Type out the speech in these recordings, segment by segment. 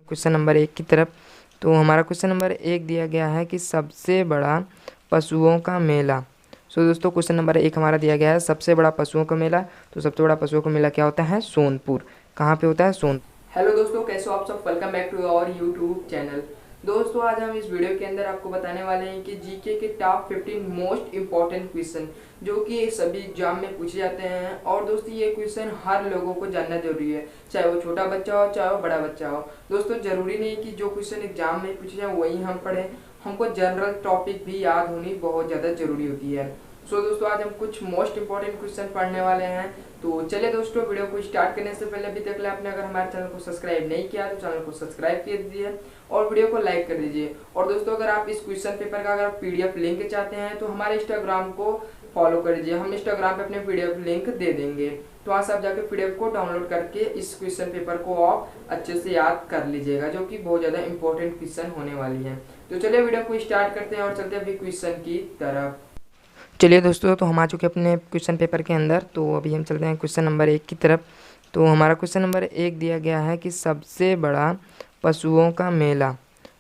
Question number 1 की तरफ। तो हमारा क्वेश्चन नंबर 1 दिया गया है कि सबसे बड़ा पशुओं का मेला। दोस्तों क्वेश्चन नंबर 1 हमारा दिया गया है सबसे बड़ा पशुओं का मेला। तो सबसे बड़ा पशुओं का मेला क्या होता है? सोनपुर। कहाँ पे होता है? सोनपुर। हेलो दोस्तों, कैसे हो आप सब? Welcome back to our YouTube channel. दोस्तों आज हम इस वीडियो के अंदर आपको बताने वाले हैं कि जीके के टॉप 15 मोस्ट इम्पॉर्टेंट क्वेश्चन जो कि सभी एग्जाम में पूछे जाते हैं। और दोस्तों ये क्वेश्चन हर लोगों को जानना जरूरी है, चाहे वो छोटा बच्चा हो चाहे वो बड़ा बच्चा हो। दोस्तों जरूरी नहीं कि जो क्वेश्चन एग्जाम में पूछे जाए वही हम पढ़ें, हमको जनरल टॉपिक भी याद होनी बहुत ज़्यादा जरूरी होती है। दोस्तों आज हम कुछ मोस्ट इंपॉर्टेंट क्वेश्चन पढ़ने वाले हैं। तो चलिए दोस्तों वीडियो को स्टार्ट करने से पहले अभी तक आपने अगर हमारे चैनल को सब्सक्राइब नहीं किया तो चैनल को सब्सक्राइब कर दीजिए और वीडियो को लाइक कर दीजिए। और दोस्तों अगर आप इस क्वेश्चन पेपर का अगर पीडीएफ लिंक चाहते हैं तो हमारे इंस्टाग्राम को फॉलो कर लीजिए, हम इंस्टाग्राम पे अपने पीडीएफ लिंक दे देंगे। तो वहाँ से आप जाके पीडीएफ को डाउनलोड करके इस क्वेश्चन पेपर को आप अच्छे से याद कर लीजिएगा, जो कि बहुत ज़्यादा इंपॉर्टेंट क्वेश्चन होने वाली है। तो चलिए वीडियो को स्टार्ट करते हैं और चलते हैं अभी क्वेश्चन की तरफ। चलिए दोस्तों, तो हम आ चुके अपने क्वेश्चन पेपर के अंदर। तो अभी हम चलते हैं क्वेश्चन नंबर 1 की तरफ। तो हमारा क्वेश्चन नंबर 1 दिया गया है कि सबसे बड़ा पशुओं का मेला।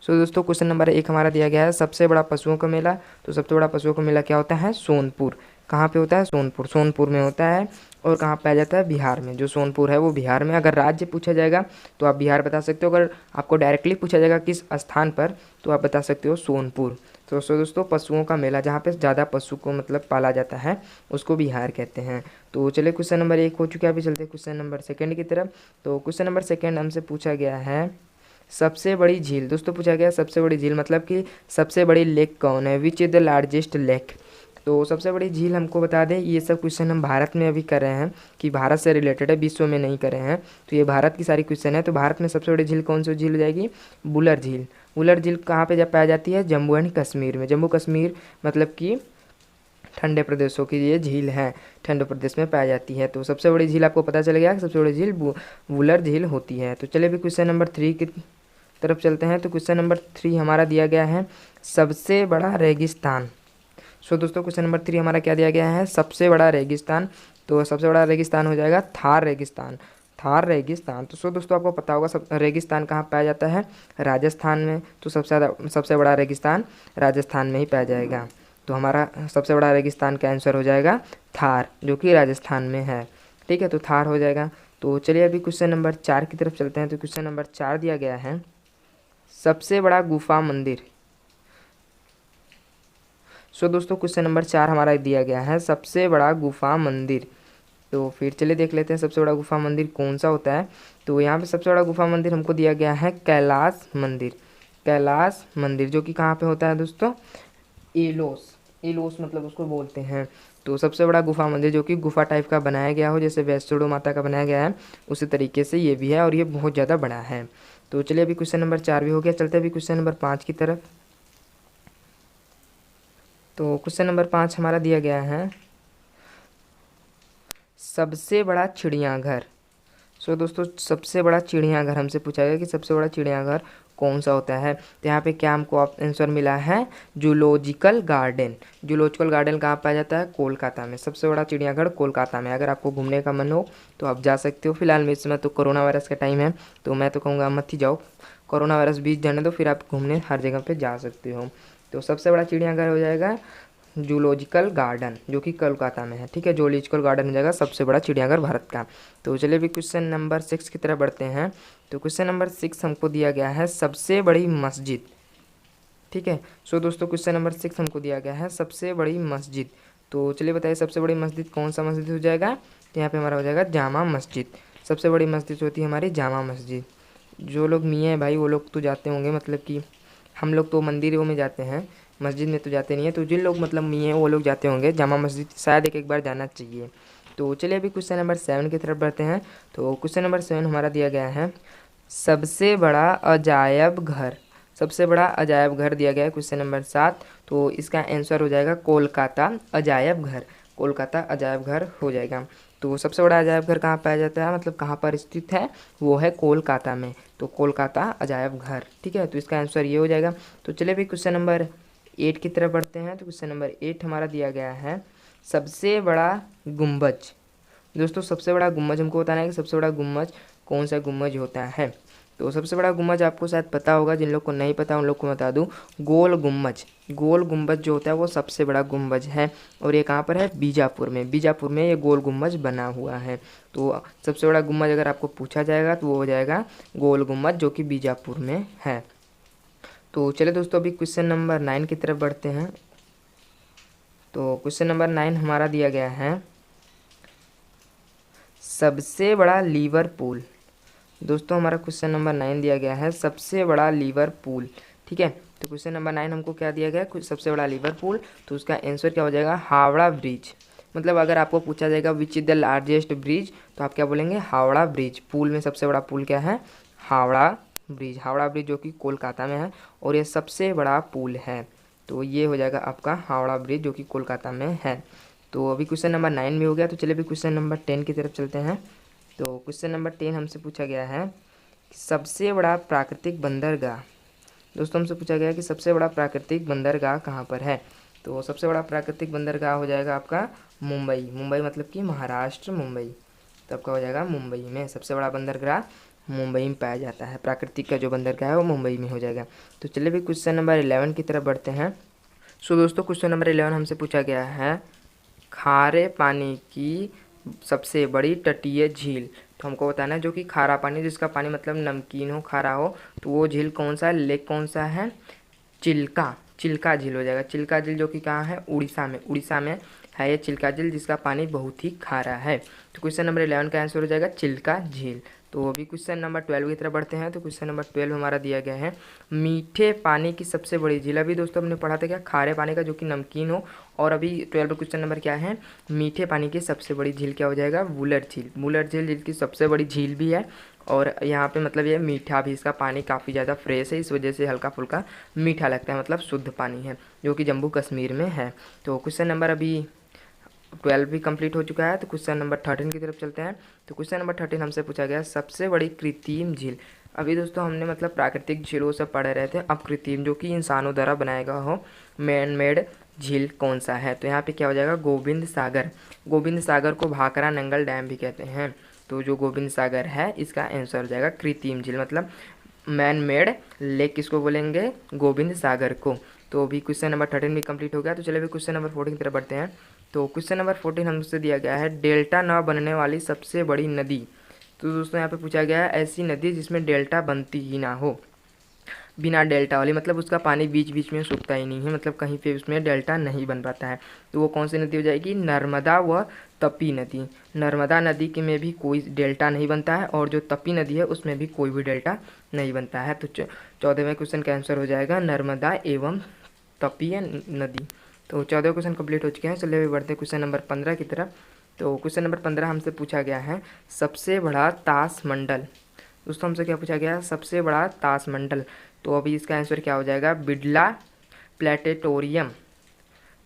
दोस्तों क्वेश्चन नंबर 1 हमारा दिया गया है सबसे बड़ा पशुओं का मेला। तो सबसे बड़ा पशुओं का मेला क्या होता है? सोनपुर। कहाँ पे होता है? सोनपुर। सोनपुर में होता है और कहाँ पाया जाता है? बिहार में। जो सोनपुर है वो बिहार में। अगर राज्य पूछा जाएगा तो आप बिहार बता सकते हो, अगर आपको डायरेक्टली पूछा जाएगा किस स्थान पर तो आप बता सकते हो सोनपुर। तो दोस्तों पशुओं का मेला जहाँ पे ज़्यादा पशु को मतलब पाला जाता है उसको बिहार कहते हैं। तो चलिए क्वेश्चन नंबर 1 हो चुका है, अभी चलते हैं क्वेश्चन नंबर 2 की तरफ। तो क्वेश्चन नंबर 2 हमसे पूछा गया है सबसे बड़ी झील। दोस्तों पूछा गया सबसे बड़ी झील मतलब कि सबसे बड़ी लेक कौन है? Which is the largest lake. तो सबसे बड़ी झील हमको बता दें, ये सब क्वेश्चन हम भारत में अभी कर रहे हैं कि भारत से रिलेटेड है, विश्व में नहीं कर रहे हैं। तो ये भारत की सारी क्वेश्चन है। तो भारत में सबसे बड़ी झील कौन सी झील हो जाएगी? बुलर झील। बुलर झील कहाँ पे जब पाई जाती है? जम्मू एंड कश्मीर में। जम्मू कश्मीर मतलब कि ठंडे प्रदेशों की ये झील है, ठंडे प्रदेश में पाई जाती है। तो सबसे बड़ी झील आपको पता चल गया कि सबसे बड़ी झील बुलर झील होती है। तो चलिए अभी क्वेश्चन नंबर 3 की तरफ चलते हैं। तो क्वेश्चन नंबर 3 हमारा दिया गया है सबसे बड़ा रेगिस्तान। दोस्तों क्वेश्चन नंबर 3 हमारा क्या दिया गया है? सबसे बड़ा रेगिस्तान। तो सबसे बड़ा रेगिस्तान हो जाएगा थार रेगिस्तान। थार रेगिस्तान। तो दोस्तों आपको पता होगा सब रेगिस्तान कहाँ पाया जाता है? राजस्थान में। तो सबसे बड़ा रेगिस्तान राजस्थान में ही पाया जाएगा। तो हमारा सबसे बड़ा रेगिस्तान का आंसर हो जाएगा थार, जो कि राजस्थान में है। ठीक है, तो थार हो जाएगा। तो चलिए अभी क्वेश्चन नंबर 4 की तरफ चलते हैं। तो क्वेश्चन नंबर 4 दिया गया है सबसे बड़ा गुफा मंदिर। दोस्तों क्वेश्चन नंबर 4 हमारा दिया गया है सबसे बड़ा गुफा मंदिर। तो फिर चलिए देख लेते हैं सबसे बड़ा गुफा मंदिर कौन सा होता है। तो यहाँ पे सबसे बड़ा गुफा मंदिर हमको दिया गया है कैलाश मंदिर। कैलाश मंदिर जो कि कहाँ पे होता है दोस्तों? एलोस। एलोस मतलब उसको बोलते हैं। तो सबसे बड़ा गुफा मंदिर जो कि गुफा टाइप का बनाया गया हो, जैसे वैष्णो माता का बनाया गया है उसी तरीके से ये भी है और ये बहुत ज़्यादा बड़ा है। तो चलिए अभी क्वेश्चन नंबर 4 भी हो गया, चलते अभी क्वेश्चन नंबर 5 की तरफ। तो क्वेश्चन नंबर 5 हमारा दिया गया है सबसे बड़ा चिड़ियाघर। दोस्तों सबसे बड़ा चिड़ियाघर हमसे पूछा गया कि सबसे बड़ा चिड़ियाघर कौन सा होता है। तो यहाँ पे क्या हमको आंसर मिला है? Zoological garden. जूलॉजिकल गार्डन कहाँ पाया जाता है? कोलकाता में। सबसे बड़ा चिड़ियाघर कोलकाता में। अगर आपको घूमने का मन हो तो आप जा सकते हो। फिलहाल में इस समय तो कोरोना वायरस का टाइम है, तो मैं तो कहूँगा मत ही जाओ, कोरोना वायरस बीत जाने दो, फिर आप घूमने हर जगह पर जा सकते हो। तो सबसे बड़ा चिड़ियाघर हो जाएगा जूलॉजिकल गार्डन, जो कि कोलकाता में है। ठीक है, जूलॉजिकल गार्डन हो जाएगा सबसे बड़ा चिड़ियाघर भारत का। तो चलिए भी क्वेश्चन नंबर 6 की तरफ बढ़ते हैं। तो क्वेश्चन नंबर 6 हमको दिया गया है सबसे बड़ी मस्जिद। ठीक है, दोस्तों क्वेश्चन नंबर 6 हमको दिया गया है सबसे बड़ी मस्जिद। तो चलिए बताइए सबसे बड़ी मस्जिद कौन सा मस्जिद हो जाएगा? तो यहाँ पे हमारा हो जाएगा जामा मस्जिद। सबसे बड़ी मस्जिद होती है हमारी जामा मस्जिद। जो लोग मियाँ हैं भाई वो लोग तो जाते होंगे, मतलब कि हम लोग तो मंदिरों में जाते हैं, मस्जिद में तो जाते नहीं है। तो जिन लोग मतलब मियाँ हैं वो लोग जाते होंगे जामा मस्जिद, शायद एक बार जाना चाहिए। तो चलिए अभी क्वेश्चन नंबर 7 की तरफ बढ़ते हैं। तो क्वेश्चन नंबर 7 हमारा दिया गया है सबसे बड़ा अजायब घर। सबसे बड़ा अजायब घर दिया गया है क्वेश्चन नंबर 7। तो इसका आंसर हो जाएगा कोलकाता अजायब घर। कोलकाता अजायब घर हो जाएगा। तो सबसे बड़ा अजायब घर कहाँ पाया जाता है, मतलब कहाँ पर स्थित है? वो है कोलकाता में। तो कोलकाता अजायब घर। ठीक है, तो इसका आंसर ये हो जाएगा। तो चलिए भी क्वेश्चन नंबर 8 की तरफ बढ़ते हैं। तो क्वेश्चन नंबर 8 हमारा दिया गया है सबसे बड़ा गुम्बज। दोस्तों सबसे बड़ा गुम्बज हमको बताना है कि सबसे बड़ा गुम्बज कौन सा गुम्बज होता है। तो सबसे बड़ा गुम्बज आपको शायद पता होगा, जिन लोग को नहीं पता उन लोग को बता दूं, गोल गुम्बज। गोल गुम्बज जो होता है वो सबसे बड़ा गुम्बज है, और ये कहाँ पर है, बीजापुर में। बीजापुर में ये गोल गुम्बज बना हुआ है। तो सबसे बड़ा गुम्बज अगर आपको पूछा जाएगा तो वो हो जाएगा गोल गुम्बज, जो कि बीजापुर में है। तो चलिए दोस्तों अभी क्वेश्चन नंबर 9 की तरफ बढ़ते हैं। तो क्वेश्चन नंबर 9 हमारा दिया गया है, सबसे बड़ा लीवर पूल। दोस्तों हमारा क्वेश्चन नंबर 9 दिया गया है, सबसे बड़ा लीवर पूल। ठीक है, तो क्वेश्चन नंबर 9 हमको क्या दिया गया है, सबसे बड़ा लीवर पूल। तो उसका आंसर क्या हो जाएगा, हावड़ा ब्रिज। मतलब अगर आपको पूछा जाएगा which is the largest bridge, तो आप क्या बोलेंगे, हावड़ा ब्रिज। पूल में सबसे बड़ा पुल क्या है, हावड़ा ब्रिज। हावड़ा ब्रिज जो कि कोलकाता में है, और ये सबसे बड़ा पुल है। तो ये हो जाएगा आपका हावड़ा ब्रिज, जो कि कोलकाता में है। तो अभी क्वेश्चन नंबर 9 भी हो गया। तो चलिए अभी क्वेश्चन नंबर 10 की तरफ चलते हैं। तो क्वेश्चन नंबर 10 हमसे पूछा गया है, सबसे बड़ा प्राकृतिक बंदरगाह। दोस्तों हमसे पूछा गया कि सबसे बड़ा प्राकृतिक बंदरगाह कहाँ पर है। तो सबसे बड़ा प्राकृतिक बंदरगाह हो जाएगा आपका मुंबई। मुंबई मतलब कि महाराष्ट्र, मुंबई। तो आपका हो जाएगा मुंबई में। सबसे बड़ा बंदरगाह मुंबई में पाया जाता है। प्राकृतिक का जो बंदरगाह है वो मुंबई में हो जाएगा। तो चलिए भी क्वेश्चन नंबर 11 की तरफ बढ़ते हैं। सो दोस्तों क्वेश्चन नंबर 11 हमसे पूछा गया है, खारे पानी की सबसे बड़ी तटीय झील। तो हमको बताना है, जो कि खारा पानी, जिसका पानी मतलब नमकीन हो, खारा हो, तो वो झील कौन सा है, लेक कौन सा है, चिल्का। चिल्का झील हो जाएगा। चिल्का झील जो कि कहाँ है, उड़ीसा में। उड़ीसा में है ये चिल्का झील, जिसका पानी बहुत ही खारा है। तो क्वेश्चन नंबर 11 का आंसर हो जाएगा चिल्का झील। तो अभी क्वेश्चन नंबर 12 की तरफ बढ़ते हैं। तो क्वेश्चन नंबर 12 हमारा दिया गया है, मीठे पानी की सबसे बड़ी झील। अभी दोस्तों हमने पढ़ा था क्या, खारे पानी का जो कि नमकीन हो, और अभी 12 क्वेश्चन नंबर क्या है, मीठे पानी की सबसे बड़ी झील क्या हो जाएगा, वुलर झील। वुलर झील जिसकी सबसे बड़ी झील भी है, और यहाँ पे मतलब ये मीठा भी, इसका पानी काफ़ी ज़्यादा फ्रेश है, इस वजह से हल्का फुल्का मीठा लगता है, मतलब शुद्ध पानी है, जो कि जम्मू कश्मीर में है। तो क्वेश्चन नंबर अभी 12 भी कंप्लीट हो चुका है। तो क्वेश्चन नंबर 13 की तरफ चलते हैं। तो क्वेश्चन नंबर 13 हमसे पूछा गया, सबसे बड़ी कृत्रिम झील। अभी दोस्तों हमने मतलब प्राकृतिक झीलों से पढ़े रहे थे, अब कृत्रिम जो कि इंसानों द्वारा बनाया गया हो, मैन मेड झील कौन सा है। तो यहाँ पे क्या हो जाएगा, गोविंद सागर। गोविंद सागर को भाखड़ा नंगल डैम भी कहते हैं। तो जो गोविंद सागर है इसका आंसर हो जाएगा कृत्रिम झील, मतलब मैन मेड लेक किसको बोलेंगे, गोविंद सागर को। तो अभी क्वेश्चन नंबर 13 भी कंप्लीट हो गया। तो चलिए अभी क्वेश्चन नंबर 14 की तरफ बढ़ते हैं। तो क्वेश्चन नंबर 14 हमसे दिया गया है, डेल्टा न बनने वाली सबसे बड़ी नदी। तो दोस्तों यहाँ पे पूछा गया है, ऐसी नदी जिसमें डेल्टा बनती ही ना हो, बिना डेल्टा वाली, मतलब उसका पानी बीच बीच में सूखता ही नहीं है, मतलब कहीं पे उसमें डेल्टा नहीं बन पाता है। तो वो कौन सी नदी हो जाएगी, नर्मदा व तपी नदी। नर्मदा नदी के में भी कोई डेल्टा नहीं बनता है, और जो तपी नदी है उसमें भी कोई भी डेल्टा नहीं बनता है। तो 14वें क्वेश्चन का आंसर हो जाएगा नर्मदा एवं तपीय नदी। तो 14 क्वेश्चन कंप्लीट हो चुके हैं। चलिए बढ़ते हैं क्वेश्चन नंबर 15 की तरफ। तो क्वेश्चन नंबर 15 हमसे पूछा गया है, सबसे बड़ा ताश मंडल। दोस्तों हमसे क्या पूछा गया है, सबसे बड़ा ताश मंडल। तो अभी इसका आंसर क्या हो जाएगा, बिड़ला प्लेनेटोरियम।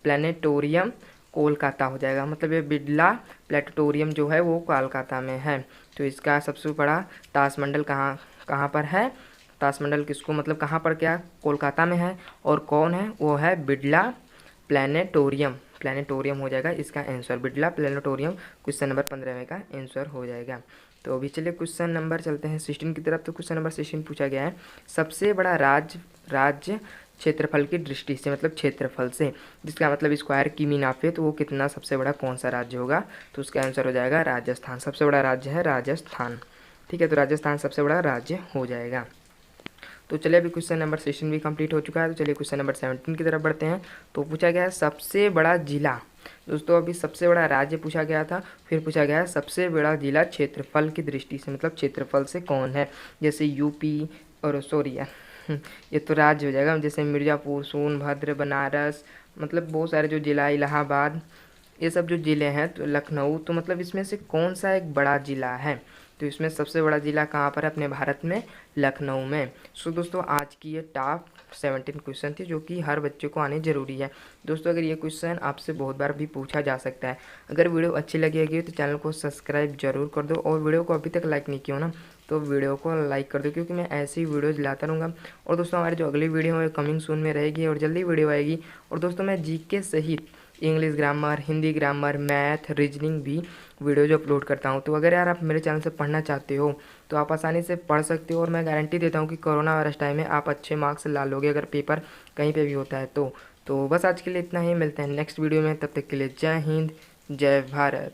प्लेनेटोरियम कोलकाता हो जाएगा, मतलब ये बिड़ला प्लेनेटोरियम जो है वो कोलकाता में है। तो इसका सबसे बड़ा ताश मंडल कहाँ कहाँ पर है, ताश मंडल किसको मतलब कहाँ पर, क्या कोलकाता में है, और कौन है, वो है बिड़ला प्लेनेटोरियम। प्लेनेटोरियम हो जाएगा इसका answer, Birla planetarium question number 15 का आंसर हो जाएगा। तो अभी चलिए क्वेश्चन नंबर चलते हैं 16 की तरफ। तो क्वेश्चन नंबर 16 पूछा गया है, सबसे बड़ा राज्य क्षेत्रफल की दृष्टि से, मतलब क्षेत्रफल से, जिसका मतलब स्क्वायर की नापे तो वो कितना सबसे बड़ा कौन सा राज्य होगा। तो उसका आंसर हो जाएगा राजस्थान। सबसे बड़ा राज्य है राजस्थान। ठीक है, तो राजस्थान सबसे बड़ा राज्य हो जाएगा। तो चलिए अभी क्वेश्चन नंबर 16 भी कंप्लीट हो चुका है। तो चलिए क्वेश्चन नंबर 17 की तरफ बढ़ते हैं। तो पूछा गया है, सबसे बड़ा जिला। दोस्तों अभी सबसे बड़ा राज्य पूछा गया था, फिर पूछा गया है सबसे बड़ा जिला क्षेत्रफल की दृष्टि से, मतलब क्षेत्रफल से कौन है। जैसे यूपी, और सॉरी यार ये तो राज्य हो जाएगा, जैसे मिर्ज़ापुर, सोनभद्र, बनारस, मतलब बहुत सारे जो जिला, इलाहाबाद, ये सब जो ज़िले हैं, तो लखनऊ, तो मतलब इसमें से कौन सा एक बड़ा ज़िला है। तो इसमें सबसे बड़ा ज़िला कहाँ पर है अपने भारत में, लखनऊ में। सो दोस्तों आज की ये टॉप 17 क्वेश्चन थी, जो कि हर बच्चे को आने ज़रूरी है। दोस्तों अगर ये क्वेश्चन आपसे बहुत बार भी पूछा जा सकता है। अगर वीडियो अच्छी लगेगी तो चैनल को सब्सक्राइब जरूर कर दो, और वीडियो को अभी तक लाइक नहीं किया हो ना, तो वीडियो को लाइक कर दो, क्योंकि मैं ऐसी वीडियोज़ लाता रहूँगा। और दोस्तों हमारी जो अगली वीडियो है कमिंग सून में रहेगी, और जल्दी वीडियो आएगी। और दोस्तों मैं जीके सहित English grammar, Hindi grammar, math, reasoning भी वीडियो जो अपलोड करता हूँ। तो अगर यार आप मेरे चैनल से पढ़ना चाहते हो तो आप आसानी से पढ़ सकते हो, और मैं गारंटी देता हूँ कि कोरोना वायरस टाइम में आप अच्छे मार्क्स ला लोगे अगर पेपर कहीं पे भी होता है तो बस आज के लिए इतना ही, मिलते हैं नेक्स्ट वीडियो में, तब तक के लिए जय हिंद, जय भारत।